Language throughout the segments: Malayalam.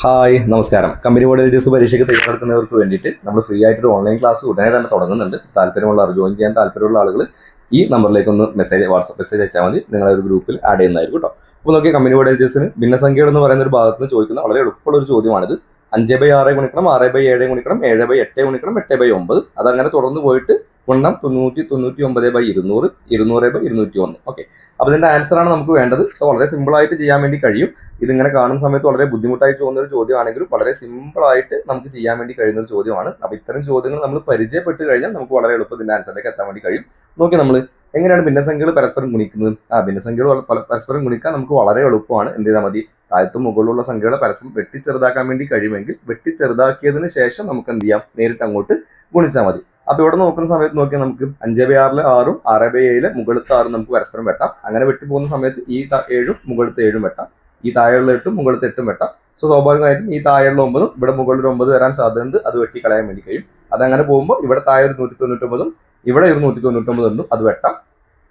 ഹായ് നമസ്കാരം. കമ്പനി ബോർഡ് എൽജിഎസ് പരീക്ഷയ്ക്ക് തയ്യാറെടുക്കുന്നവർക്ക് വേണ്ടിയിട്ട് നമ്മൾ ഫ്രീ ആയിട്ടൊരു ഓൺലൈൻ ക്ലാസ് ഉടനെ തന്നെ തുടങ്ങുന്നുണ്ട്. താല്പര്യമുള്ള ജോയിൻ ചെയ്യാൻ താല്പര്യമുള്ള ആളുകൾ ഈ നമ്പറിലേക്ക് ഒന്ന് വാട്സ്ആപ്പ് മെസ്സേജ് അയച്ചാൽ മതി. നിങ്ങളെ ഒരു ഗ്രൂപ്പിൽ ആഡ് ചെയ്യുന്നതായിരിക്കും കേട്ടോ. അപ്പോൾ നോക്കി, കമ്പനി ബോർഡ് എൽജിഎസിന് ഭിന്നസംഖ്യകൾ എന്ന് പറയുന്ന ഒരു ഭാഗത്ത് നിന്ന് ചോദിക്കുന്ന വളരെ എളുപ്പമുള്ള ഒരു ചോദ്യമാണിത്. 5/6 ഗുണിക്കണം 6/7 ഗുണിക്കണം 7/8 ഗുണിക്കണം 8/9. അതങ്ങനെ തുടർന്ന് പോയിട്ട് ഗുണം 99/200 200/201. ഓക്കെ, അപ്പോൾ ഇതിന്റെ ആൻസർ ആണ് നമുക്ക് വേണ്ടത്. സോ വളരെ സിമ്പിൾ ആയിട്ട് ചെയ്യാൻ വേണ്ടി കഴിയും. ഇതിങ്ങനെ കാണുന്ന സമയത്ത് വളരെ ബുദ്ധിമുട്ടായി തോന്നുന്ന ഒരു ചോദ്യമാണെങ്കിലും വളരെ സിമ്പിൾ ആയിട്ട് നമുക്ക് ചെയ്യാൻ വേണ്ടി കഴിയുന്ന ഒരു ചോദ്യമാണ്. അപ്പോൾ ഇത്തരം ചോദ്യങ്ങൾ നമ്മൾ പരിചയപ്പെട്ട് കഴിഞ്ഞാൽ നമുക്ക് വളരെ എളുപ്പത്തിന്റെ ആൻസറിലേക്ക് എത്താൻ വേണ്ടി കഴിയും. നോക്കി, നമ്മൾ എങ്ങനെയാണ് ഭിന്നസംഖ്യകൾ പരസ്പരം ഗുണിക്കുന്നത്? ഭിന്നസംഖ്യകൾ പരസ്പരം ഗുണിക്കാൻ നമുക്ക് വളരെ എളുപ്പമാണ്. എന്ത് ചെയ്താൽ മതി? താഴത്തും മുകളിലുള്ള സംഖ്യകളെ പരസ്പരം വെട്ടിച്ചെറുതാക്കാൻ വേണ്ടി കഴിയുമെങ്കിൽ വെട്ടിച്ചെറുതാക്കിയതിന് ശേഷം നമുക്ക് എന്ത് ചെയ്യാം? നേരിട്ട് അങ്ങോട്ട് ഗുണിച്ചാൽ മതി. അപ്പൊ ഇവിടെ നോക്കുന്ന സമയത്ത് നോക്കിയാൽ നമുക്ക് 5/6 6ഉം 6/7 മുകളിലത്തെ 6ഉം നമുക്ക് പരസ്പരം വെട്ടാം. അങ്ങനെ വെട്ടി പോകുന്ന സമയത്ത് ഈ 7ഉം മുകളിലത്തെ 7ഉം വെട്ടാം. ഈ താഴെയുള്ള 8ഉം മുകളിലത്തെ 8ഉം വെട്ടാം. സോ സ്വാഭാവികമായിട്ടും ഈ താഴെയുള്ള 9ഉം ഇവിടെ മുകളിൽ 9 വരാൻ സാധ്യതയുണ്ട്. അത് വെട്ടിക്കളയാൻ വേണ്ടി കഴിയും. അതങ്ങനെ പോകുമ്പോൾ ഇവിടെ താഴെ ഒരു 199ഉം ഇവിടെ ഒരു 199 ഉണ്ടും അത് വെട്ടാം.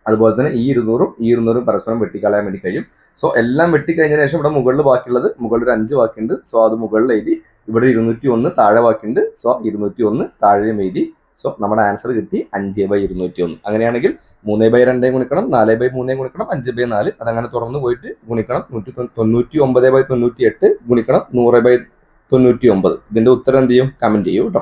അതുപോലെ തന്നെ ഈ 200ഉം ഈ 200ഉം പരസ്പരം വെട്ടിക്കളയാൻ വേണ്ടി കഴിയും. സോ എല്ലാം വെട്ടിക്കഴിഞ്ഞതിന് ശേഷം ഇവിടെ മുകളിൽ ബാക്കിയുള്ളത്, മുകളിൽ ഒരു 5 ബാക്കിയുണ്ട്. സോ അത് മുകളിൽ എഴുതി. ഇവിടെ 201 താഴെ ബാക്കിയുണ്ട്. സോ 201 താഴെയും എഴുതി. സോ നമ്മുടെ ആൻസർ കിട്ടി 5/201. അങ്ങനെയാണെങ്കിൽ 3/2 ഗുണിക്കണം 4/3 ഗുണിക്കണം 5/4. അതങ്ങനെ തുറന്ന് പോയിട്ട് ഗുണിക്കണം 99/98 ഗുണിക്കണം 100/99. ഇതിന്റെ ഉത്തരം എന്ത് ചെയ്യും? കമന്റ് ചെയ്യൂ കേട്ടോ.